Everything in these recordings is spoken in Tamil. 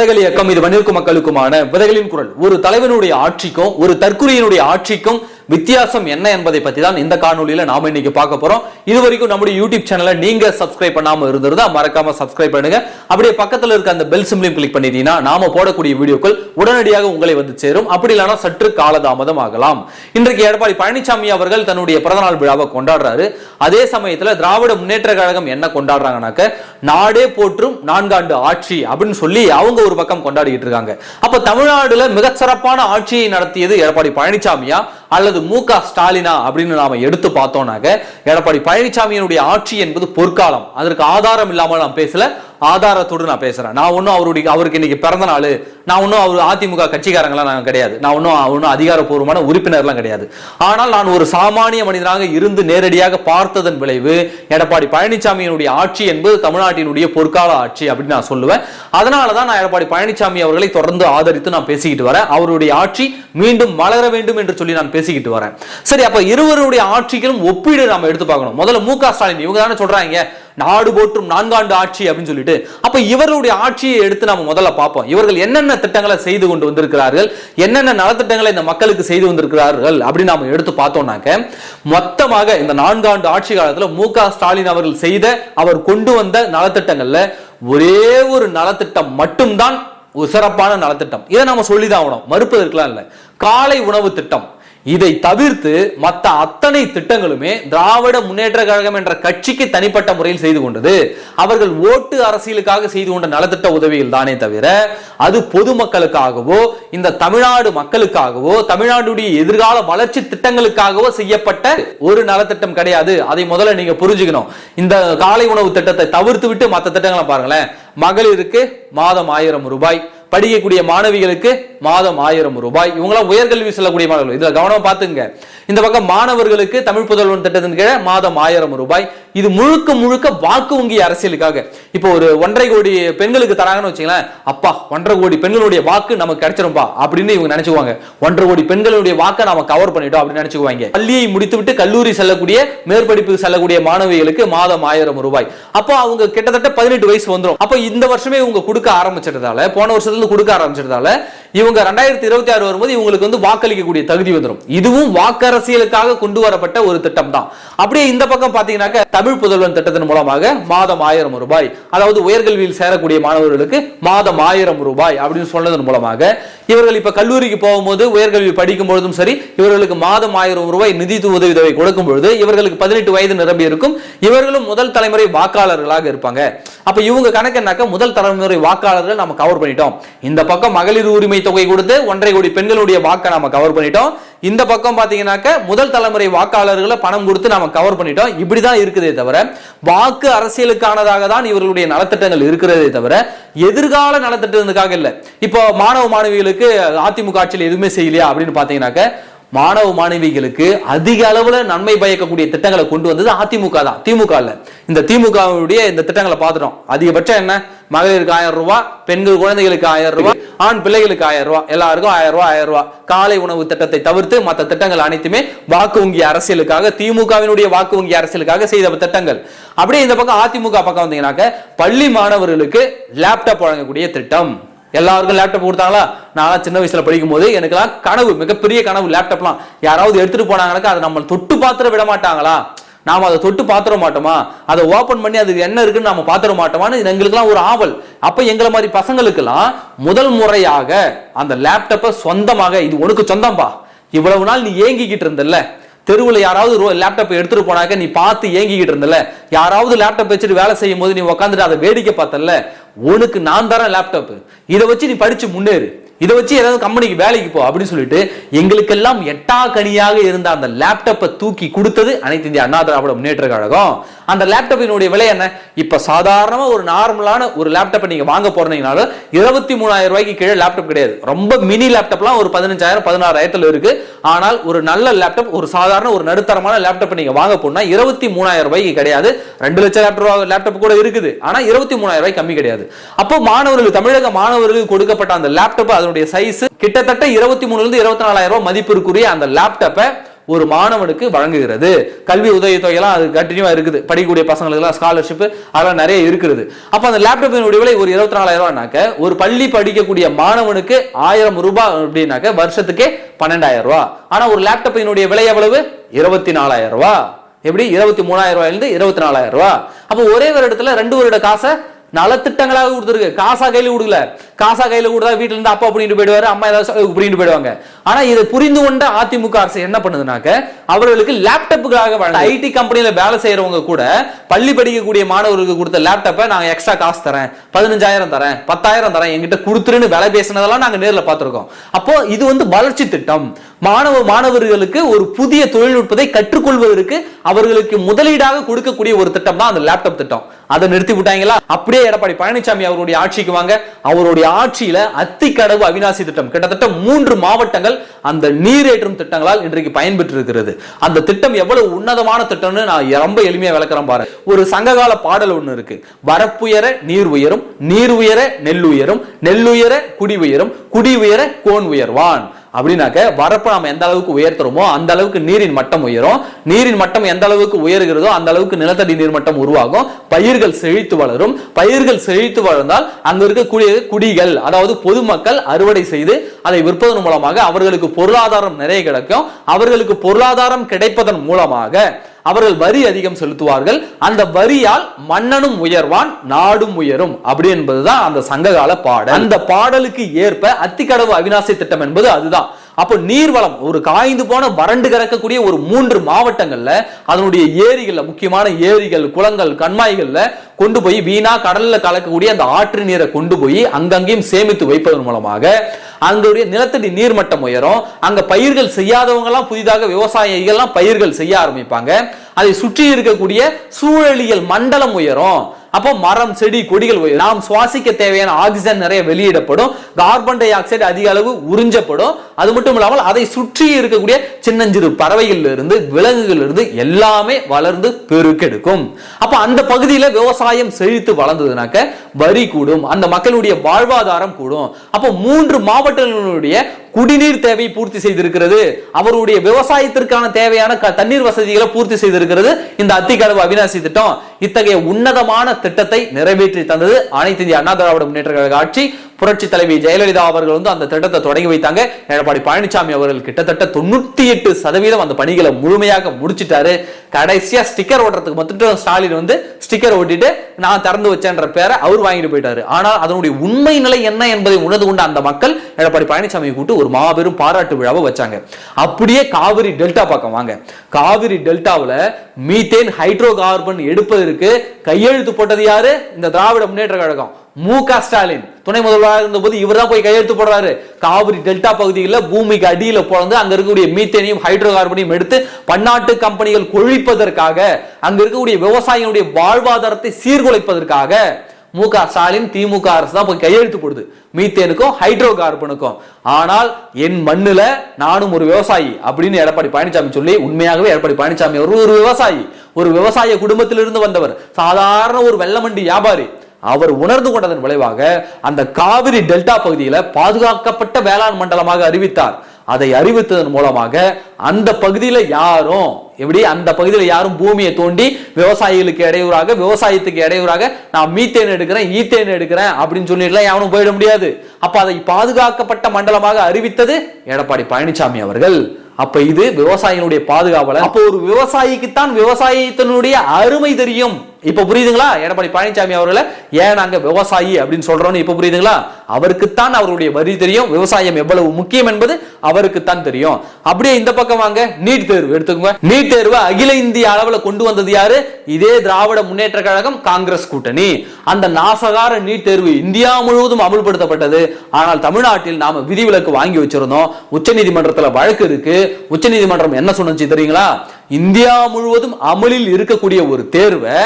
விதைகள் இயக்கம் இது வன்னிருக்கும் மக்களுக்குமான விதைகளின் குரல். ஒரு தலைவனுடைய ஆட்சிக்கும் ஒரு தற்குறியினுடைய ஆட்சிக்கும் வித்தியாசம் என்ன என்பதை பத்தி தான் இந்த காணொலியில நாம இன்னைக்கு பார்க்க போறோம். இது வரைக்கும் நம்முடைய யூடியூப் சேனலை நீங்க சப்ஸ்கிரைப் பண்ணாம இருந்திருந்தா மறக்காம சப்ஸ்கிரைப் பண்ணுங்க. அப்படியே பக்கத்துல இருக்க அந்த பெல் சிம்பலையும் கிளிக் பண்ணிட்டீங்கன்னா நாம போடக்கூடிய வீடியோக்கள் உடனடியாக உங்களை வந்து சேரும். அப்படி இல்லைன்னா சற்று காலதாமதம் ஆகலாம். இன்றைக்கு எடப்பாடி பழனிசாமி அவர்கள் தன்னுடைய பிறந்தநாள் விழாவை கொண்டாடுறாரு. அதே சமயத்துல திராவிட முன்னேற்ற கழகம் என்ன கொண்டாடுறாங்கன்னாக்க நாடே போற்றும் 4 ஆண்டு ஆட்சி அப்படின்னு சொல்லி அவங்க ஒரு பக்கம் கொண்டாடிட்டு இருக்காங்க. அப்ப தமிழ்நாடுல மிக சிறப்பான ஆட்சியை நடத்தியது எடப்பாடி பழனிசாமியா அல்லது மு.க. ஸ்டாலினா அப்படின்னு நாம எடுத்து பார்த்தோம்னாக்க எடப்பாடி பழனிசாமியினுடைய ஆட்சி என்பது பொற்காலம். அதற்கு ஆதாரம் இல்லாமல் நான் பேசல, ஆதாரத்தோடு நான் பேசுறேன். நான் ஒன்னும் அவருக்கு இன்னைக்கு பிறந்த நாள், நான் ஒன்னும் அவர் அதிமுக கட்சிக்காரங்களாம் நான் கிடையாது, நான் ஒன்னும் அதிகாரப்பூர்வமான உறுப்பினர்லாம் கிடையாது. ஆனால் நான் ஒரு சாமானிய மனிதனாக இருந்து நேரடியாக பார்த்ததன் விளைவு எடப்பாடி பழனிசாமியினுடைய ஆட்சி என்பது தமிழ்நாட்டினுடைய பொற்கால ஆட்சி அப்படின்னு நான் சொல்லுவேன். அதனாலதான் நான் எடப்பாடி பழனிசாமி அவர்களை தொடர்ந்து ஆதரித்து நான் பேசிக்கிட்டு வரேன். அவருடைய ஆட்சி மீண்டும் மலர வேண்டும் என்று சொல்லி நான் பேசிக்கிட்டு வரேன். சரி, அப்ப இருவருடைய ஆட்சிகளும் ஒப்பீடு நாம எடுத்து பார்க்கணும். முதல்ல மு.க. ஸ்டாலின் இவங்க தானே சொல்றாங்க நாடு போற்றும் 4 ஆண்டு ஆட்சி அப்படின்னு சொல்லிட்டு. அப்ப இவருடைய ஆட்சியை எடுத்து நாம முதல்ல பார்ப்போம். இவர்கள் என்னென்ன திட்டங்களை செய்து கொண்டு வந்திருக்கிறார்கள், என்னென்ன நலத்திட்டங்களை இந்த மக்களுக்கு செய்து வந்திருக்கிறார்கள் அப்படின்னு நாம எடுத்து பார்த்தோம்னாக்க மொத்தமாக இந்த 4 ஆண்டு ஆட்சி காலத்துல மு.க. ஸ்டாலின் அவர்கள் செய்த அவர் கொண்டு வந்த நலத்திட்டங்கள்ல ஒரே ஒரு நலத்திட்டம் மட்டும்தான் ஒரு சிறப்பான நலத்திட்டம். இதை நாம சொல்லிதான் ஆகணும், மறுப்பதற்கெல்லாம் இல்ல. காலை உணவு திட்டம். இதை தவிர்த்து மற்ற அத்தனை திட்டங்களுமே திராவிட முன்னேற்ற கழகம் என்ற கட்சிக்கு தனிப்பட்ட முறையில் செய்து கொண்டது. அவர்கள் ஓட்டு அரசியலுக்காக செய்து கொண்ட நலத்திட்ட உதவிகள் தானே தவிர அது பொதுமக்களுக்காகவோ இந்த தமிழ்நாடு மக்களுக்காகவோ தமிழ்நாடுடைய எதிர்கால வளர்ச்சி திட்டங்களுக்காகவோ செய்யப்பட்ட ஒரு நலத்திட்டம் கிடையாது. அதை முதல்ல நீங்க புரிஞ்சுக்கணும். இந்த காலை உணவு திட்டத்தை தவிர்த்து விட்டு மற்ற திட்டங்களை பாருங்களேன். மகளிருக்கு மாதம் 1000 ரூபாய், படிக்கக்கூடிய மாணவிகளுக்கு மாதம் 1000 ரூபாய். இவங்களாம் உயர்கல்வி செல்லக்கூடிய மாணவர்கள், இதுல கவனமா பாத்துங்க. இந்த பக்கம் மாணவர்களுக்கு தமிழ் புதல்வன் திட்டத்தின் கீழே மாதம் 1000 ரூபாய். இது முழுக்க முழுக்க வாக்கு வங்கி அரசியலுக்காக. இப்போ ஒரு 1.5 கோடி பெண்களுக்கு தராங்கன்னு வச்சுங்களேன், அப்பா 1.5 கோடி பெண்களுடைய வாக்கு நமக்கு கிடைச்சிரும்பா அப்படின்னு இவங்க நினைச்சுக்குவாங்க. 1.5 கோடி பெண்களுடைய வாக்கை நாம கவர் பண்ணிட்டோம் அப்படின்னு நினைச்சுக்குவாங்க. பள்ளியை முடித்துவிட்டு கல்லூரி செல்லக்கூடிய மேற்படிப்பு செல்லக்கூடிய மாணவிகளுக்கு மாதம் 1000 ரூபாய். அப்போ அவங்க கிட்டத்தட்ட 18 வயசு வந்துடும். அப்போ இந்த வருஷமே இவங்க கொடுக்க ஆரம்பிச்சிட்டதால, போன வருஷத்துல கொடுக்க ஆரம்பிச்சிட்டதால இவங்க 2026 வரும்போது இவங்களுக்கு வந்து வாக்களிக்கக்கூடிய தகுதி வந்துடும். இதுவும் வாக்கு அரசியலுக்காக கொண்டு வரப்பட்ட ஒரு திட்டம் தான். அப்படியே இந்த பக்கம் பாத்தீங்கன்னாக்க தமிழ் புதல்வன் திட்டத்தின் மூலமாக மாதம் 1000 ரூபாய், அதாவது உயர்கல்வியில் சேரக்கூடிய மாணவர்களுக்கு மாதம் 1000 ரூபாய் அப்படின்னு சொன்னதன் மூலமாக இவர்கள் இப்ப கல்லூரிக்கு போகும்போது உயர்கல்வி படிக்கும் பொழுதும் சரி இவர்களுக்கு மாதம் 1000 ரூபாய் நிதி உதவித்தொகை கொடுக்கும் பொழுது இவர்களுக்கு 18 வயது நிரம்பி இருக்கும். இவர்களும் முதல் தலைமுறை வாக்காளர்களாக இருப்பாங்க. அப்ப இவங்க கணக்கு என்னாக்க முதல் தலைமுறை வாக்காளர்கள் நம்ம கவர் பண்ணிட்டோம். இந்த பக்கம் மகளிர் உரிமை தொகை கொடுத்து 1.5 கோடி பெண்களுடைய வாக்கை நாம கவர் பண்ணிட்டோம். இந்த பக்கம் பாத்தீங்கன்னாக்க முதல் தலைமுறை வாக்காளர்களை பணம் கொடுத்து நாம கவர் பண்ணிட்டோம். இப்படிதான் இருக்குதே தவிர வாக்கு அரசியலுக்கானதாக தான் இவர்களுடைய நலத்திட்டங்கள் இருக்கிறதே தவிர எதிர்கால நலத்திட்டத்துக்காக இல்ல. இப்போ மாணவ மாணவிகளுக்கு அதிமுக ஆட்சியில் எதுவுமே செய்யலையா அப்படின்னு பாத்தீங்கன்னாக்க மாணவ மாணவிகளுக்கு அதிக அளவுல நன்மை பயக்கக்கூடிய திட்டங்களை கொண்டு வந்தது அதிமுக தான், திமுக இல்ல. இந்த திமுகவுடைய இந்த திட்டங்களை பார்த்துட்டோம். அதிகபட்சம் என்ன, மகளிருக்கு 1000 ரூபாய், பெண்கள் குழந்தைகளுக்கு 1000 ரூபாய், ஆண் பிள்ளைகளுக்கு 1000 ரூபாய், எல்லாருக்கும் 1000 ரூபாய். காலை உணவு திட்டத்தை தவிர்த்து மற்ற திட்டங்கள் அனைத்துமே வாக்கு வங்கி அரசியலுக்காக, திமுகவினுடைய வாக்கு வங்கி அரசியலுக்காக செய்த திட்டங்கள். அப்படியே இந்த பக்கம் அதிமுக பக்கம் வந்தீங்கன்னாக்க பள்ளி மாணவர்களுக்கு லேப்டாப் வழங்கக்கூடிய திட்டம். எல்லாருக்கும் லேப்டாப் கொடுத்தாங்களா? நான் சின்ன வயசுல படிக்கும் போது எனக்குலாம் கனவு, மிகப்பெரிய கனவு. லேப்டாப்லாம் யாராவது எடுத்துட்டு போனாங்கன்னாக்கா அதை நம்ம தொட்டு பாத்திர விட மாட்டாங்களா? நாம அதை தொட்டு பாத்திர மாட்டோமா? அதை ஓபன் பண்ணி அது என்ன இருக்குன்னு நாம பாத்திர மாட்டோமான்னு எங்களுக்குலாம் ஒரு ஆவல். அப்ப எங்களை மாதிரி பசங்களுக்கெல்லாம் முதல் முறையாக அந்த லேப்டாப்பை சொந்தமாக, இது உனக்கு சொந்தம்பா, இவ்வளவு நாள் நீ ஏங்கிக்கிட்டு இருந்தல்ல, தெருவில் யாராவது லேப்டாப் எடுத்துட்டு போனாக்க நீ பார்த்து ஏங்கிக்கிட்டு இருந்தல, யாராவது லேப்டாப் வச்சுட்டு வேலை செய்யும் போது நீ உட்காந்துட்டு அதை வேடிக்கை பார்த்தல, உனக்கு நான் தரேன் லேப்டாப், இதை வச்சு நீ படிச்சு முன்னேறு, இதை வச்சு ஏதாவது கம்பெனிக்கு வேலைக்கு போ அப்படின்னு சொல்லிட்டு எங்களுக்கெல்லாம் எட்டா கனியாக இருந்த அந்த லேப்டாப்பை தூக்கி கொடுத்தது அனைத்து இந்திய அண்ணா திராவிட முன்னேற்ற கழகம். அந்த லேப்டாப்பினுடைய விலை என்ன? இப்ப சாதாரணமா ஒரு நார்மலான ஒரு லேப்டாப்பை நீங்க வாங்க போறீங்கனாலும் 23,000 ரூபாய்க்கு கீழே லேப்டாப் கிடையாது. ரொம்ப மினி லேப்டாப்லாம் ஒரு 15,000 16,000 இருக்கு. ஆனால் ஒரு நல்ல லேப்டாப், ஒரு சாதாரண ஒரு நடுத்தரமான லேப்டாப் நீங்க வாங்க போனா 23,000 ரூபாய்க்கு கிடையாது. 2 லட்சம் லேப்டாப் கூட இருக்குது, ஆனா 23,000 ரூபாய் கம்மி கிடையாது. அப்போ மாணவர்கள், தமிழக மாணவர்களுக்கு கொடுக்கப்பட்ட அந்த லேப்டாப் அதனுடைய சைஸ் கிட்டத்தட்ட 23,000 இருந்து 24,000 ரூபாய் மதிப்பிற்குரிய அந்த லேப்டாப்பை ஒரு மாணவனுக்கு வழங்குகிறது. கல்வி உதவித்தொகை எல்லாம் அது கண்டினியூவா இருக்குது, படிக்கக்கூடிய பசங்களுக்கு எல்லாம் ஸ்காலர்ஷிப் அதெல்லாம் நிறைய இருக்குது. அப்ப அந்த லேப்டாப்பினுடைய விலை ஒரு 24,000 ரூபாய்னாக்க ஒரு பள்ளி படிக்கக்கூடிய மாணவனுக்கு 1000 ரூபாய் அப்படின்னாக்க வருஷத்துக்கே 12,000 ரூபாய். ஆனா ஒரு லேப்டாப்பினுடைய விலை எவ்வளவு? 24,000 ரூபாய். எப்படி? 23,000 ரூபாயிலிருந்து 24,000 ரூபாய். அப்ப ஒரே வருடத்துல 2 வருட காசை நலத்திட்டங்களாக கொடுத்துருக்கு. காசா கையில கொடுக்கல. காசா கையில கொடுத்தா வீட்டுல இருந்து அப்பா புரிந்து போயிடுவாரு, அம்மா ஏதாவது புரிந்து போயிடுவாங்க. ஆனா இதை புரிந்து கொண்ட அதிமுக அரசு என்ன பண்ணுதுனாக்க அவர்களுக்கு லேப்டாப்புக்காக வழங்க. ஐடி கம்பெனியில வேலை செய்யறவங்க கூட பள்ளி படிக்கக்கூடிய மாணவர்களுக்கு கொடுத்த லேப்டாப்பை நாங்க எக்ஸ்ட்ரா காசு தரேன், 15,000 தரேன், 10,000 தரேன், எங்கிட்ட கொடுத்துருன்னு வேலை பேசினதெல்லாம் நாங்க நேரில் பார்த்திருக்கோம். அப்போ இது வளர்ச்சி திட்டம். மாணவர்களுக்கு ஒரு புதிய தொழில்நுட்பத்தை கற்றுக்கொள்வதற்கு அவர்களுக்கு முதலீடாக கொடுக்கக்கூடிய ஒரு திட்டம் தான் அந்த லேப்டாப் திட்டம். அதை நிறுத்தி விட்டாங்களா? அப்படியே எடப்பாடி பழனிசாமி அவருடைய ஆட்சிக்கு வாங்க. அவருடைய ஆட்சியில அத்திக்கடவு அவிநாசி திட்டம் கிட்டத்தட்ட 3 மாவட்டங்கள் அந்த நீரேற்றும் திட்டங்களால் இன்றைக்கு பயன்பெற்று இருக்கிறது. அந்த திட்டம் எவ்வளவு உன்னதமான திட்டம்னு நான் ரொம்ப எளிமையா விளக்குறேன் பாரு. ஒரு சங்ககால பாடல் ஒண்ணு இருக்கு. வரப்புயர நீர் உயரும், நீர் உயர நெல் உயரும், நெல் உயர குடி உயரும், குடி உயர கோன் உயர்வான். அப்படின்னாக்க வரப்ப நம்ம எந்த அளவுக்கு உயர்த்துறோமோ அந்த அளவுக்கு நீரின் மட்டம் உயரும். நீரின் மட்டம் எந்த அளவுக்கு உயர்கிறதோ அந்த அளவுக்கு நிலத்தடி நீர் மட்டம் உருவாகும். பயிர்கள் செழித்து வளரும். பயிர்கள் செழித்து வளர்ந்தால் அங்க இருக்கக்கூடிய குடிகள், அதாவது பொதுமக்கள் அறுவடை செய்து அதை விற்பதன் மூலமாக அவர்களுக்கு பொருளாதாரம் நிறைய கிடைக்கும். அவர்களுக்கு பொருளாதாரம் கிடைப்பதன் மூலமாக அவர்கள் வரி அதிகம் செலுத்துவார்கள். அந்த வரியால் மன்னனும் உயர்வான், நாடும் உயரும். அப்படி என்பதுதான் அந்த சங்ககால பாடல். அந்த பாடலுக்கு ஏற்ப அத்திக்கடவு அவிநாசி திட்டம் என்பது அதுதான். அப்போ நீர்வளம் ஒரு காய்ந்து போன வறண்டு கிடக்கக்கூடிய ஒரு 3 மாவட்டங்கள்ல அதனுடைய ஏரிகள்ல, முக்கியமான ஏரிகள், குளங்கள், கண்மாய்கள்ல கொண்டு போய் வீணா கடல்ல கலக்கக்கூடிய அந்த ஆற்று நீரை கொண்டு போய் அங்கங்கேயும் சேமித்து வைப்பதன் மூலமாக அங்களுடைய நிலத்தடி நீர்மட்டம் உயரும். அங்க பயிர்கள் செய்யாதவங்க எல்லாம் புதிதாக விவசாயிகள் பயிர்கள் செய்ய ஆரம்பிப்பாங்க. அதை சுற்றி இருக்கக்கூடிய சூழலியல் மண்டலம் உயரும். அப்போ மரம், செடி, கொடிகள் உயரும். நாம் சுவாசிக்க தேவையான ஆக்சிஜன் நிறைய வெளியிடப்படும். கார்பன் டை ஆக்சைடு அதிக அளவு உறிஞ்சப்படும். அது மட்டும் இல்லாமல் அதை சுற்றி இருக்கக்கூடிய சின்னஞ்சிறு பறவைகள் இருந்து, விலங்குகள் இருந்து எல்லாமே வளர்ந்து பெருக்கெடுக்கும். அப்ப அந்த பகுதியில விவசாயம் செழித்து வளர்ந்ததுனாக்க வரி கூடும், அந்த மக்களுடைய வாழ்வாதாரம் கூடும். அப்போ 3 மாவட்டங்களுடைய குடிநீர் தேவை பூர்த்தி செய்திருக்கிறது. அவருடைய விவசாயத்திற்கான தேவையான தண்ணீர் வசதிகளை பூர்த்தி செய்திருக்கிறது இந்த அத்திக்கடவு அவிநாசி திட்டம். இத்தகைய உன்னதமான திட்டத்தை நிறைவேற்றி தந்தது அனைத்து இந்திய அண்ணா திராவிட முன்னேற்ற கழக ஆட்சி. புரட்சி தலைவி ஜெயலலிதா அவர்கள் அந்த திட்டத்தை தொடங்கி வைத்தாங்க. எடப்பாடி பழனிசாமி அவர்கள் கிட்டத்தட்ட 98% அந்த பணிகளை முழுமையாக முடிச்சிட்டாரு. கடைசியா ஸ்டிக்கர் ஓட்டுறதுக்கு மட்டும் ஸ்டாலின் ஸ்டிக்கர் ஓட்டிட்டு நான் திறந்து வச்சேன்ற பேரை அவர் வாங்கிட்டு போயிட்டாரு. ஆனால் அதனுடைய உண்மை நிலை என்ன என்பதை உணர்ந்து கொண்ட அந்த மக்கள் எடப்பாடி பழனிசாமி கூட்டு ஒரு மாபெரும் பாராட்டு விழாவை வச்சாங்க. அப்படியே காவிரி டெல்டா பக்கம் வாங்க. காவிரி டெல்டாவில் மீத்தேன் ஹைட்ரோ கார்பன் எடுப்பதற்கு கையெழுத்து போட்டது யாரு? இந்த திராவிட முன்னேற்ற கழகம். மு.க. ஸ்டாலின் துணை முதல்வராக இருந்த போது இவர் தான் போய் கையெழுத்து போடுறாரு. காவிரி டெல்டா பகுதியில் பூமிக்கு அடியில போறது அங்க இருக்கக்கூடிய மீத்தேனையும் ஹைட்ரோ கார்பனையும் எடுத்து பன்னாட்டு கம்பெனிகள் கொழிப்பதற்காக, அங்க இருக்கக்கூடிய விவசாயிகளுடைய வாழ்வாதாரத்தை சீர்குலைப்பதற்காக மு.க. ஸ்டாலின் திமுக அரசு தான் போய் கையெழுத்து போடுது மீத்தேனுக்கும் ஹைட்ரோ கார்பனுக்கும். ஆனால் என் மண்ணுல நானும் ஒரு விவசாயி அப்படின்னு எடப்பாடி பழனிசாமி சொல்லி, உண்மையாகவே எடப்பாடி பழனிசாமி ஒரு விவசாயி, ஒரு விவசாய குடும்பத்திலிருந்து வந்தவர், சாதாரண ஒரு வெள்ளமண்டி வியாபாரி. அவர் உணர்ந்து கொண்டதன் விளைவாக அந்த காவிரி டெல்டா பகுதியில பாதுகாக்கப்பட்ட வேளாண் மண்டலமாக அறிவித்தார். அதை அறிவித்ததன் மூலமாக அந்த பகுதியில யாரும் அந்த பகுதியில் யாரும் பூமியை தோண்டி விவசாயிகளுக்கு இடையூறாக, விவசாயத்துக்கு இடையூறாக நான் மீத்தேன் எடுக்கிறேன், ஈத்தேன் எடுக்கிறேன் அப்படின்னு சொல்லிட்டு யாரும் போயிட முடியாது. அப்ப அதை பாதுகாக்கப்பட்ட மண்டலமாக அறிவித்தது எடப்பாடி பழனிசாமி அவர்கள். அப்ப இது விவசாயிகளுடைய பாதுகாவலர். அப்போ ஒரு விவசாயிக்குத்தான் விவசாயத்தினுடைய அருமை தெரியும். இப்ப புரியுதுங்களா? எடப்பாடி பழனிசாமி அவர்களை ஏன் நாங்க விவசாயி அப்படின்னு சொல்றோம் இப்ப புரியுதுங்களா? அவருக்குத்தான் அவருடைய வரி தெரியும், விவசாயம் எவ்வளவு முக்கியம் என்பது அவருக்குத்தான் தெரியும். அப்படியே இந்த பக்கம் வாங்க. நீட் தேர்வு எடுத்துக்கோங்க. நீட் தேர்வு அகில இந்திய அளவுல கொண்டு வந்தது யாரு? இதே திராவிட முன்னேற்ற கழகம், காங்கிரஸ் கூட்டணி. அந்த நாசகார நீட் தேர்வு இந்தியா முழுவதும் அமல்படுத்தப்பட்டது. ஆனால் தமிழ்நாட்டில் நாம விதிவிலக்கு வாங்கி வச்சிருந்தோம். உச்சநீதிமன்றத்தில் வழக்கு இருக்கு. உச்சநீதிமன்றம் என்ன சொன்னது தெரியுங்களா? இந்தியா முழுவதும் அமலில் இருக்கக்கூடிய ஒரு தேர்வை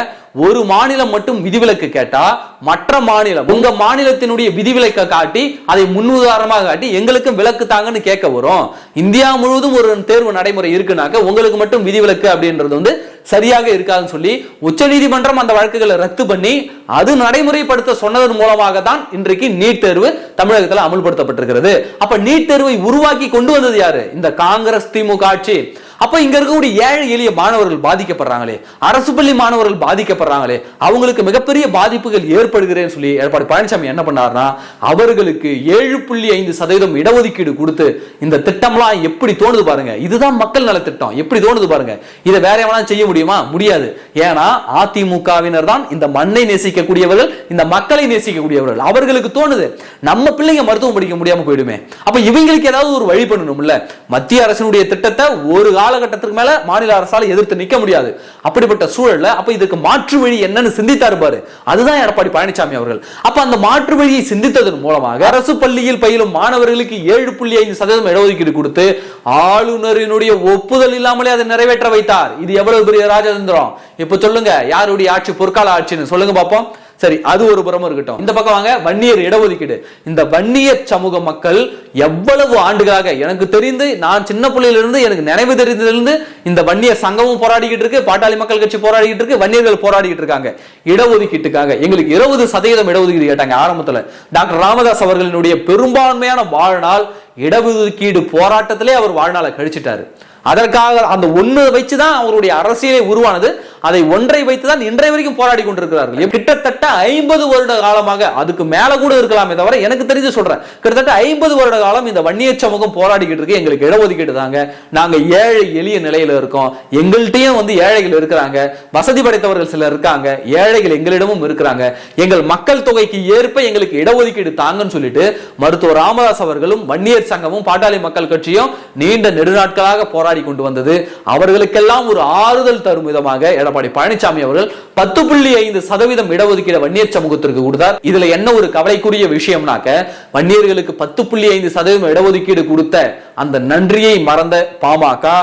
ஒரு மாநிலம் மட்டும் விதிவிலக்கு கேட்டா மற்ற மாநிலம் உங்க மாநிலத்தினுடைய விதிவிலக்கை காட்டி அதை முன்னுதாரணமாக காட்டி எங்களுக்கும் விலக்கு தாங்கன்னு கேட்க வரும். இந்தியா முழுவதும் ஒரு தேர்வு நடைமுறை இருக்குனாக்க உங்களுக்கு மட்டும் விதிவிலக்கு அப்படின்றது சரியாக இருக்காதுன்னு சொல்லி உச்சநீதிமன்றம் அந்த வழக்குகளை ரத்து பண்ணி அது நடைமுறைப்படுத்த சொன்னதன் மூலமாக தான் இன்றைக்கு நீட் தேர்வு தமிழகத்தில் அமல்படுத்தப்பட்டிருக்கிறது. அப்ப நீட் தேர்வை உருவாக்கி கொண்டு வந்தது யாரு? இந்த காங்கிரஸ் திமுக ஆட்சி. அப்ப இங்க இருக்கக்கூடிய ஏழை எளிய மாணவர்கள் பாதிக்கப்படுறாங்களே, அரசு பள்ளி மாணவர்கள் பாதிக்கப்படுறாங்களே, அவங்களுக்கு மிகப்பெரிய பாதிப்புகள் ஏற்படுகிறேன்னு சொல்லி எடப்பாடி பழனிசாமி என்ன பண்ணாருன்னா, அவர்களுக்கு 7.5% இடஒதுக்கீடு கொடுத்து இந்த திட்டம்லாம் எப்படி தோணுது பாருங்க. இதுதான் மக்கள் நல திட்டம், எப்படி தோணுது பாருங்க. இதை வேற எவனா செய்ய முடியுமா? முடியாது. ஏன்னா அதிமுகவினர் தான் இந்த மண்ணை நேசிக்கக்கூடியவர்கள், இந்த மக்களை நேசிக்கக்கூடியவர்கள். அவர்களுக்கு தோணுது நம்ம பிள்ளைங்க மருத்துவம் படிக்க முடியாம போயிடுமே, அப்ப இவங்களுக்கு ஏதாவது ஒரு வழி பண்ணணும்ல. மத்திய அரசினுடைய திட்டத்தை ஒரு காலகட்டத்துக்கு மேல மாநில அரசால எதிர்த்து நிக்க முடியாது. அப்படிப்பட்ட சூழல்ல அப்ப இதுக்கு மாற்று வழி என்னன்னு சிந்தித்தாரு பாரு, அதுதான் எடப்பாடி பழனிசாமி அவர்கள். அப்ப அந்த மாற்று வழியை சிந்தித்ததன் மூலமாக அரசு பள்ளியில் பயிலும் மாணவர்களுக்கு 7.5% இடஒதுக்கீடு கொடுத்து ஆளுநரினுடைய ஒப்புதல் இல்லாமலே அதை நிறைவேற்ற வைத்தார். இது எவ்வளவு பெரிய ராஜதந்திரம். இப்ப சொல்லுங்க, யாருடைய ஆட்சி பொற்கால ஆட்சின்னு சொல்லுங்க பாப்போம். சரி, அது ஒரு புறமும் இருக்கட்டும். இந்த பக்கம் வாங்க, வன்னியர் இடஒதுக்கீடு. இந்த வன்னியர் சமூக மக்கள் எவ்வளவு ஆண்டுகளாக, எனக்கு தெரிந்து நான் சின்ன பிள்ளையிலிருந்து எனக்கு நினைவு தெரிந்ததிலிருந்து இந்த வன்னியர் சங்கமும் போராடிக்கிட்டு இருக்கு, பாட்டாளி மக்கள் கட்சி போராடிக்கிட்டு இருக்கு, வன்னியர்கள் போராடிக்கிட்டு இருக்காங்க இடஒதுக்கீட்டுக்காக. எங்களுக்கு 20% இடஒதுக்கீடு கேட்டாங்க ஆரம்பத்தில். டாக்டர் ராமதாஸ் அவர்களினுடைய பெரும்பான்மையான வாழ்நாள் இடஒதுக்கீடு போராட்டத்திலே அவர் வாழ்நாளை கழிச்சிட்டாரு. அதற்காக அந்த ஒன்று வச்சுதான் அவருடைய அரசியலே உருவானது. அதை ஒன்றை வைத்துதான் இன்றைய வரைக்கும் போராடி கொண்டிருக்கிறார்கள். கிட்டத்தட்ட 50 வருட காலமாக, அதுக்கு மேல கூட இருக்கலாமே தவிர எனக்கு தெரிஞ்சு சொல்றேன், கிட்டத்தட்ட 50 வருட காலம் இந்த வன்னியர் சமூகம் போராடிக்கிட்டு இருக்கு. எங்களுக்கு இடஒதுக்கீடு தாங்க, நாங்க ஏழை எளிய நிலையில இருக்கோம், எங்கள்கிட்டயும் ஏழைகள் இருக்கிறாங்க, வசதி படைத்தவர்கள் சிலர் இருக்காங்க, ஏழைகள் எங்களிடமும் இருக்கிறாங்க, எங்கள் மக்கள் தொகைக்கு ஏற்ப எங்களுக்கு இடஒதுக்கீடு தாங்கன்னு சொல்லிட்டு மருத்துவர் ராமதாஸ் அவர்களும் வன்னியர் சங்கமும் பாட்டாளி மக்கள் கட்சியும் நீண்ட நெடுநாட்களாக போராடி கொண்டு வந்தது. அவர்களுக்கெல்லாம் ஒரு ஆறுதல் தரும் விதமாக எடப்பாடி பழனிசாமி அவர்கள் 10.5% இடஒதுக்கீடு வன்னியர் சமூகத்திற்கு கொடுத்தார். இதுல என்ன ஒரு கவலைக்குரிய விஷயம்னாக்க, வன்னியர்களுக்கு 10.5% இடஒதுக்கீடு கொடுத்த அந்த நன்றியை மறந்த பாமக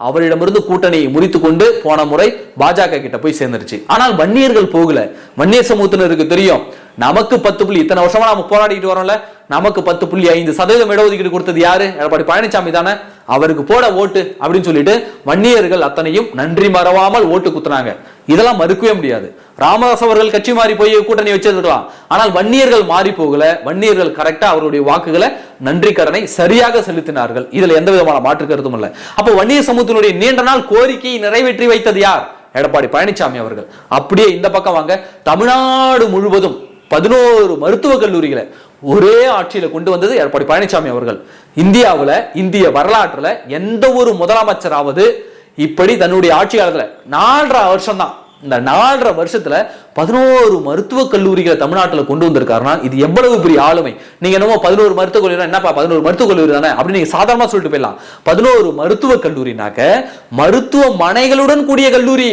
அவரிடமிருந்து கூட்டணியை முறித்துக் கொண்டு போன முறை பாஜக கிட்ட போய் சேர்ந்துருச்சு. ஆனால் வன்னியர்கள் போகல. வன்னியர் சமூகத்தினருக்கு தெரியும், நமக்கு 10 இத்தனை வருஷமா நாம போராடிட்டு வரோம்ல, நமக்கு 10.5% இடஒதுக்கீடு கொடுத்தது யாரு? எடப்பாடி பழனிசாமி தானே, அவருக்கு போட ஓட்டு அப்படின்னு சொல்லிட்டு வன்னியர்கள் அத்தனையும் நன்றி மறவாமல் ஓட்டு குத்துனாங்க. இதெல்லாம் மறுக்கவே முடியாது. ராமதாஸ் அவர்கள் கட்சி மாறி போய் கூட்டணி வச்சிருக்கலாம், ஆனால் வன்னியர்கள் மாறி போகல. வன்னியர்கள் கரெக்டா அவருடைய வாக்குகளை நன்றி கடனை சரியாக செலுத்தினார்கள். இதுல எந்த விதமான மாற்று கருத்தும் இல்லை. அப்போ வன்னியர் சமூகத்தினுடைய நீண்ட நாள் கோரிக்கையை நிறைவேற்றி வைத்தது யார்? எடப்பாடி பழனிசாமி அவர்கள். அப்படியே இந்த பக்கம் வாங்க, தமிழ்நாடு முழுவதும் 11 மருத்துவக் கல்லூரிகளை ஒரே ஆட்சியில கொண்டு வந்தது எடப்பாடி பழனிசாமி அவர்கள். இந்தியாவுல, இந்திய வரலாற்றுல எந்த ஒரு முதலமைச்சராவது இப்படி தன்னுடைய ஆட்சி காலத்துல 4.5 வருஷம் தான், இந்த 4.5 வருஷத்துல 11 மருத்துவக் கல்லூரிகளை தமிழ்நாட்டில் கொண்டு வந்திருக்காருன்னா இது எவ்வளவு பெரிய ஆளுமை. நீங்க என்னமோ 11 மருத்துவக் கல்லூரி, என்னப்பா 11 மருத்துவக் கல்லூரி தானே அப்படின்னு நீங்க சாதாரணமா சொல்லிட்டு போயிடலாம். 11 மருத்துவக் கல்லூரினாக்க மருத்துவமனைகளுடன் கூடிய கல்லூரி.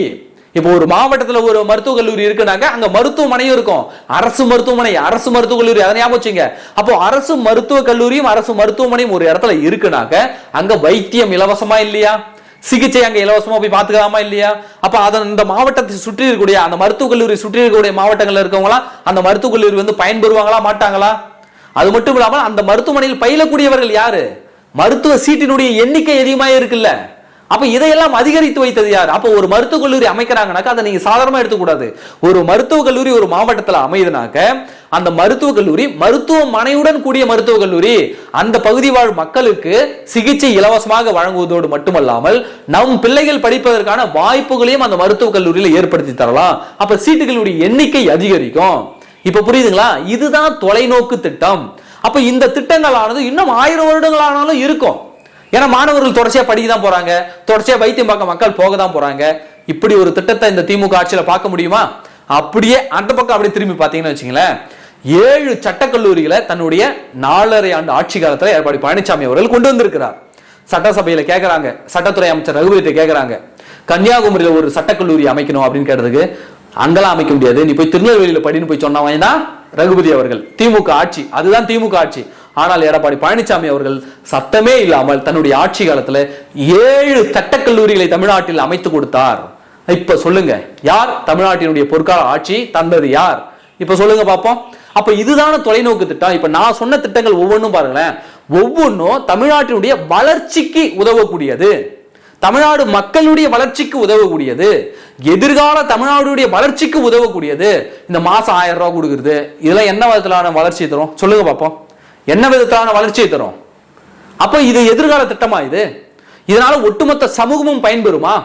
இப்போ ஒரு மாவட்டத்தில் ஒரு மருத்துவக் கல்லூரி இருக்குனாக்க அங்க மருத்துவமனையும் இருக்கும், அரசு மருத்துவமனை, அரசு மருத்துவக் கல்லூரி, அதை ஞாபகம் வச்சுங்க. அப்போ அரசு மருத்துவக் கல்லூரியும் அரசு மருத்துவமனையும் ஒரு இடத்துல இருக்குனாக்க அங்க வைத்தியம் இலவசமா இல்லையா? சிகிச்சை அங்க இலவசமா போய் பாத்துக்கலாமா இல்லையா? அப்ப அதன் இந்த மாவட்டத்தை சுற்றி இருக்கக்கூடிய அந்த மருத்துவக் கல்லூரி சுற்றி இருக்கக்கூடிய மாவட்டங்கள்ல இருக்கவங்களா அந்த மருத்துவக் கல்லூரி பயன்பெறுவாங்களா மாட்டாங்களா? அது மட்டும் இல்லாமல் அந்த மருத்துவமனையில் பயிலக்கூடியவர்கள் யாரு? மருத்துவ சீட்டினுடைய எண்ணிக்கை அதிகமாக இருக்குல்ல. அப்ப இதையெல்லாம் அதிகரித்து வைத்தது யார்? அப்ப ஒரு மருத்துவக் கல்லூரி அமைக்கிறாங்கனாக்க அதை நீங்க சாதாரணமா எடுத்துக்கூடாது. ஒரு மருத்துவக் கல்லூரி ஒரு மாவட்டத்தில் அமையுதுனாக்க அந்த மருத்துவக் கல்லூரி மருத்துவமனையுடன் கூடிய மருத்துவக் கல்லூரி, அந்த பகுதி வாழ் மக்களுக்கு சிகிச்சை இலவசமாக வழங்குவதோடு மட்டுமல்லாமல் நம் பிள்ளைகள் படிப்பதற்கான வாய்ப்புகளையும் அந்த மருத்துவக் கல்லூரியில் ஏற்படுத்தி தரலாம். அப்ப சீட்டுகளுடைய எண்ணிக்கை அதிகரிக்கும். இப்ப புரியுதுங்களா? இதுதான் தொலைநோக்கு திட்டம். அப்ப இந்த திட்டங்களானது இன்னும் 1000 வருடங்கள் ஆனாலும் இருக்கும். ஏன்னா மாணவர்கள் தொடர்ச்சியா படிக்க தான் போறாங்க, தொடர்ச்சியா வைத்தியம் பார்க்க மக்கள் போக தான் போறாங்க. இப்படி ஒரு திட்டத்தை இந்த திமுக ஆட்சியில பார்க்க முடியுமா? அப்படியே அந்த பக்கம் அப்படியே திரும்பி பாத்தீங்கன்னு வச்சுங்களேன், 7 சட்டக்கல்லூரிகளை தன்னுடைய 4.5 ஆண்டு ஆட்சி காலத்துல எடப்பாடி பழனிசாமி அவர்கள் கொண்டு வந்திருக்கிறார். சட்டசபையில கேட்கிறாங்க, சட்டத்துறை அமைச்சர் ரகுபதியை கேட்கிறாங்க, கன்னியாகுமரியில ஒரு சட்டக்கல்லூரி அமைக்கணும் அப்படின்னு கேட்டதுக்கு, அங்கெல்லாம் அமைக்க முடியாது, நீ போய் திருநெல்வேலியில படின்னு போய் சொன்னவன் தான் ரகுபதி அவர்கள். திமுக ஆட்சி, அதுதான் திமுக ஆட்சி. ஆனால் எடப்பாடி பழனிசாமி அவர்கள் சத்தமே இல்லாமல் தன்னுடைய ஆட்சி காலத்துல 7 சட்டக்கல்லூரிகளை தமிழ்நாட்டில் அமைத்து கொடுத்தார். இப்ப சொல்லுங்க, யார் தமிழ்நாட்டினுடைய பொற்கால ஆட்சி தந்தது யார்? இப்ப சொல்லுங்க பாப்போம். அப்ப இதுதான தொலைநோக்கு திட்டம். இப்ப நான் சொன்ன திட்டங்கள் ஒவ்வொன்றும் பாருங்களேன், ஒவ்வொன்றும் தமிழ்நாட்டினுடைய வளர்ச்சிக்கு உதவக்கூடியது, தமிழ்நாடு மக்களுடைய வளர்ச்சிக்கு உதவக்கூடியது, எதிர்கால தமிழ்நாடுடைய வளர்ச்சிக்கு உதவக்கூடியது. இந்த மாசம் 1000 ரூபாய் கொடுக்குறது, இதெல்லாம் என்ன விதத்திலான வளர்ச்சியை தரும்? சொல்லுங்க பாப்போம், என்ன விதத்திலான வளர்ச்சியை தரும்? அப்ப இது எதிர்கால திட்டமா? இது இதனால ஒட்டுமொத்த சமூகமும் பயன்பெறுமா?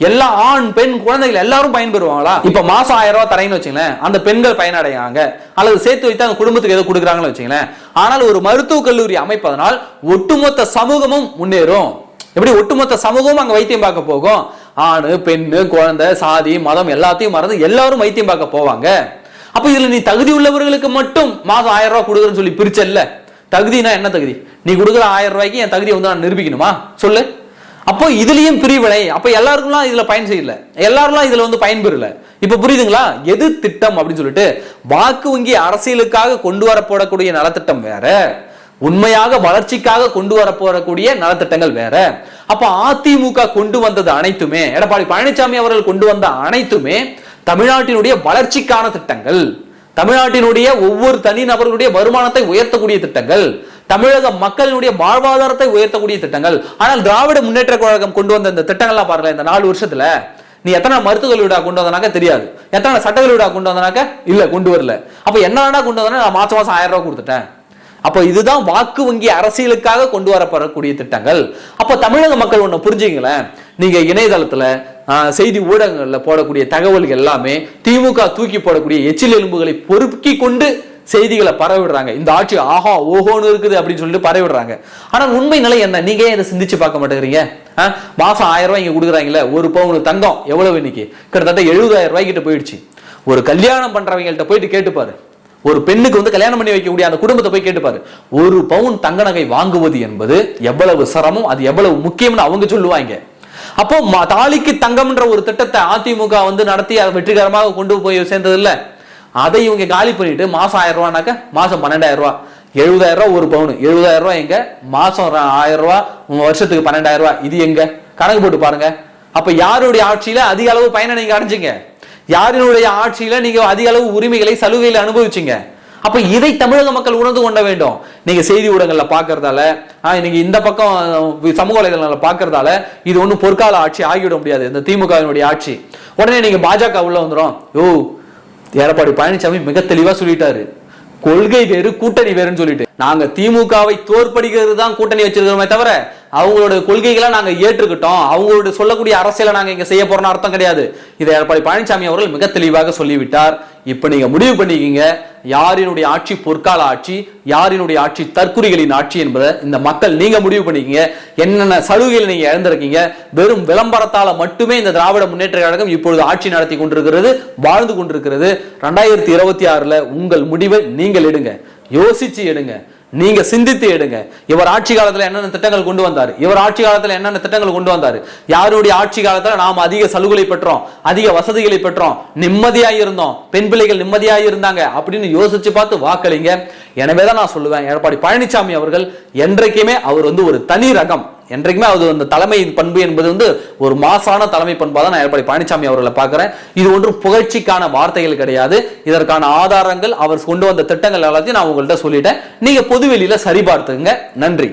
எல்லா ஆண் பெண் குழந்தைகள் எல்லாரும் பயன்பெறுவாங்களா? இப்ப மாசம் 1000 ரூபாய் தரேன்னு வச்சுங்களேன், அந்த பெண்கள் பயனடையாங்க அல்லது சேர்த்து வைத்து அந்த குடும்பத்துக்கு ஏதோ கொடுக்குறாங்கன்னு வச்சுங்களேன். ஆனால் ஒரு மருத்துவக் கல்லூரி அமைப்பதனால் ஒட்டுமொத்த சமூகமும் முன்னேறும். எப்படி ஒட்டுமொத்த சமூகமும் அங்க வைத்தியம் பார்க்க போகும்? ஆணு பெண்ணு குழந்தை சாதி மதம் எல்லாத்தையும் மறந்து எல்லாரும் வைத்தியம் பார்க்க போவாங்க. அப்ப இதுல நீ தகுதி உள்ளவர்களுக்கு மட்டும் மாசம் 1000 ரூபாய் கொடுக்குறேன்னு சொல்லி பிரிச்சல்ல. தகுதினா என்ன தகுதி? நீ கொடுக்குற 1000 ரூபாய்க்கு என் தகுதியை வந்து நான் நிரூபிக்கணுமா சொல்லு? அப்போ இதுலயும் பிரிவினை. அப்ப எல்லாருக்கும் இதுல பயன் செய்யல, எல்லாரும் இதுல வந்து பயன்பெறல. இப்ப புரியுதுங்களா? எது திட்டம் அப்படின்னு சொல்லிட்டு வாக்கு வங்கி அரசியலுக்காக கொண்டு வரப்படக்கூடிய நலத்திட்டம் வேற, உண்மையாக வளர்ச்சிக்காக கொண்டு வரப்போறக்கூடிய நலத்திட்டங்கள் வேற. அப்ப அதிமுக கொண்டு வந்தது அனைத்துமே, எடப்பாடி பழனிசாமி அவர்கள் கொண்டு வந்த அனைத்துமே தமிழ்நாட்டினுடைய வளர்ச்சிக்கான திட்டங்கள், தமிழ்நாட்டினுடைய ஒவ்வொரு தனிநபர்களுடைய வருமானத்தை உயர்த்தக்கூடிய திட்டங்கள், தமிழக மக்களினுடைய வாழ்வாதாரத்தை உயர்த்தக்கூடிய திட்டங்கள். ஆனால் திராவிட முன்னேற்ற கழகம் கொண்டு வந்த இந்த திட்டங்கள்லாம் பாருங்க, இந்த 4 வருஷத்துல நீ எத்தனை மருத்துவ கல்லூரிடா கொண்டு வந்தனாக்க தெரியாது, எத்தனை சட்ட கல்லூரிடா கொண்டு வந்தனாக்க இல்ல கொண்டு வரல. அப்ப என்னடா கொண்டு வந்தா நான் மாசம் 1000 ரூபாய் கொடுத்துட்டேன். அப்ப இதுதான் வாக்கு வங்கி அரசியலுக்காக கொண்டு வரப்படக்கூடிய திட்டங்கள். அப்ப தமிழக மக்கள் ஒண்ணு புரிஞ்சுங்களேன், நீங்க இணையதளத்துல செய்தி ஊடகங்கள்ல போடக்கூடிய தகவல்கள் எல்லாமே திமுக தூக்கி போடக்கூடிய எச்சில் எலும்புகளை பொறுக்கி கொண்டு செய்திகளை பரவிடுறாங்க. இந்த ஆட்சி ஆஹா ஓஹோன்னு இருக்குது அப்படின்னு சொல்லிட்டு பரவிடுறாங்க. ஆனா உண்மை நிலை என்ன? நீங்க இதை சிந்திச்சு பார்க்க மாட்டேங்கிறீங்க. மாசம் 1000 ரூபாய் இங்க கொடுக்குறாங்கல்ல, ஒரு பவுன் தங்கம் எவ்வளவு இன்னைக்கு? கிட்டத்தட்ட 70,000 ரூபாய் கிட்ட போயிடுச்சு. ஒரு கல்யாணம் பண்றவங்கள்ட்ட போயிட்டு கேட்டுப்பாரு, ஒரு பெண்ணுக்கு வந்து கல்யாணம் பண்ணி வைக்கக்கூடிய அந்த குடும்பத்தை போய் கேட்டுப்பாரு, ஒரு பவுன் தங்க நகை வாங்குவது என்பது எவ்வளவு சிரமம், அது எவ்வளவு முக்கியம்னு அவங்க சொல்லுவாங்க. அப்போ தாலிக்கு தங்கம்ன்ற ஒரு திட்டத்தை அதிமுக வந்து நடத்தி அதை வெற்றிகரமாக கொண்டு போய் சேர்ந்தது இல்ல, அதை இவங்க காலி பண்ணிட்டு மாசம் 1000 ரூபாய்னாக்க மாசம் 12,000 ரூபாய், 70,000 ரூபாய் ஒரு பவுன், 70,000 ரூபாய் எங்க, மாசம் 1000 ரூபாய், வருஷத்துக்கு 12,000 ரூபாய், இது எங்க கணக்கு போட்டு பாருங்க. அப்ப யாருடைய ஆட்சியில அதிக அளவு பயனை நீங்க அடைஞ்சிங்க? யாரினுடைய ஆட்சியில நீங்க அதிக அளவு உரிமைகளை சலுகைகளை அனுபவிச்சீங்க? அப்ப இதை தமிழக மக்கள் உணர்ந்து கொள்ள வேண்டும். நீங்க செய்தி ஊடகங்கள்ல பாக்குறதால, நீங்க இந்த பக்கம் சமூக வலைதளங்கள்ல பாக்குறதால இது ஒண்ணும் பொற்கால ஆட்சி ஆகிவிட முடியாது, இந்த திமுகவினுடைய ஆட்சி. உடனே நீங்க பாஜக உள்ள வந்துடும். யோ எடப்பாடி பழனிசாமி மிக தெளிவா சொல்லிட்டாரு, கொள்கை வேறு கூட்டணி வேறுன்னு சொல்லிட்டு. நாங்க திமுகவை தோற்படிக்கிறது தான் கூட்டணி வச்சிருக்கிறோமே தவிர அவங்களோட கொள்கைகளை நாங்க ஏற்றுக்கிட்டோம், அவங்களோட சொல்லக்கூடிய அரசியலை நாங்க இங்க செய்ய போறோம்னு அர்த்தம் கிடையாது. இதை எடப்பாடி பழனிசாமி அவர்கள் மிக தெளிவாக சொல்லிவிட்டார். இப்ப நீங்க முடிவு பண்ணிக்கீங்க, யாரினுடைய ஆட்சி பொற்கால ஆட்சி, யாரினுடைய ஆட்சி தற்குறிகளின் ஆட்சி என்பதை இந்த மக்கள் நீங்க முடிவு பண்ணிக்கீங்க. என்னென்ன சலுகைகள் நீங்க இழந்திருக்கீங்க? வெறும் விளம்பரத்தால மட்டுமே இந்த திராவிட முன்னேற்ற கழகம் இப்பொழுது ஆட்சி நடத்தி கொண்டிருக்கிறது, வாழ்ந்து கொண்டிருக்கிறது. 2026 உங்கள் முடிவை நீங்கள் எடுங்க, யோசிச்சு எடுங்க, நீங்க சிந்தித்து எடுங்க. இவர் ஆட்சி காலத்துல என்னென்ன திட்டங்கள் கொண்டு வந்தார், இவர் ஆட்சி காலத்துல என்னென்ன திட்டங்கள் கொண்டு வந்தார், யாருடைய ஆட்சி காலத்துல நாம் அதிக சலுகைகளை பெற்றோம், அதிக வசதிகளை பெற்றோம், நிம்மதியாக இருந்தோம், பெண் பிள்ளைகள் நிம்மதியாக இருந்தாங்க அப்படின்னு யோசிச்சு பார்த்து வாக்களிங்க. எனவேதான் நான் சொல்லுவேன், எடப்பாடி பழனிசாமி அவர்கள் என்றைக்குமே அவர் வந்து ஒரு தனி ரகம், என்றைக்குமே அது அந்த தலைமை பண்பு என்பது வந்து ஒரு மாசான தலைமை பண்பா தான் நான் எடப்பாடி பழனிசாமி அவர்களை பார்க்கிறேன். இது ஒன்றும் புகழ்ச்சிக்கான வார்த்தைகள் கிடையாது, இதற்கான ஆதாரங்கள் அவர் கொண்டு வந்த திட்டங்கள் எல்லாத்தையும் நான் உங்கள்கிட்ட சொல்லிட்டேன். நீங்க பொதுவெளியில சரிபார்த்துங்க. நன்றி.